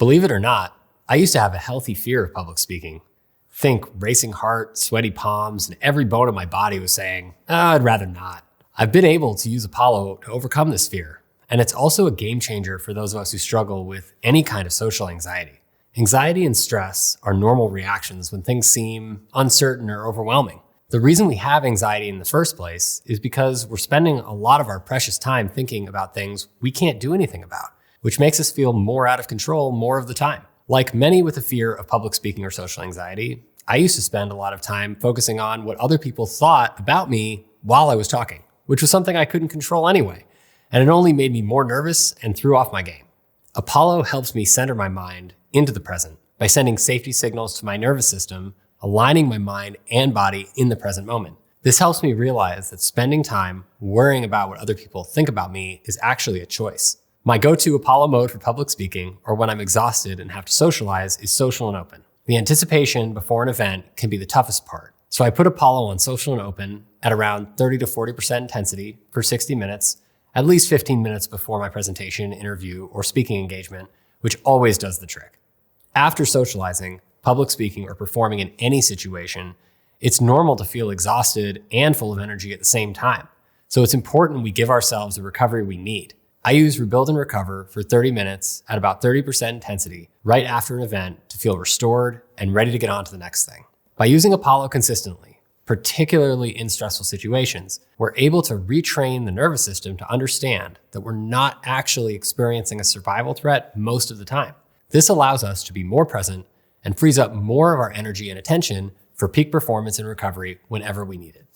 Believe it or not, I used to have a healthy fear of public speaking. Think racing heart, sweaty palms, and every bone in my body was saying, I'd rather not. I've been able to use Apollo to overcome this fear. And it's also a game changer for those of us who struggle with any kind of social anxiety. Anxiety and stress are normal reactions when things seem uncertain or overwhelming. The reason we have anxiety in the first place is because we're spending a lot of our precious time thinking about things we can't do anything about, which makes us feel more out of control more of the time. Like many with a fear of public speaking or social anxiety, I used to spend a lot of time focusing on what other people thought about me while I was talking, which was something I couldn't control anyway, and it only made me more nervous and threw off my game. Apollo helps me center my mind into the present by sending safety signals to my nervous system, aligning my mind and body in the present moment. This helps me realize that spending time worrying about what other people think about me is actually a choice. My go-to Apollo mode for public speaking, or when I'm exhausted and have to socialize, is social and open. The anticipation before an event can be the toughest part. So I put Apollo on social and open at around 30 to 40% intensity for 60 minutes, at least 15 minutes before my presentation, interview, or speaking engagement, which always does the trick. After socializing, public speaking, or performing in any situation, it's normal to feel exhausted and full of energy at the same time. So it's important we give ourselves the recovery we need. I use Rebuild and Recover for 30 minutes at about 30% intensity right after an event to feel restored and ready to get on to the next thing. By using Apollo consistently, particularly in stressful situations, we're able to retrain the nervous system to understand that we're not actually experiencing a survival threat most of the time. This allows us to be more present and frees up more of our energy and attention for peak performance and recovery whenever we need it.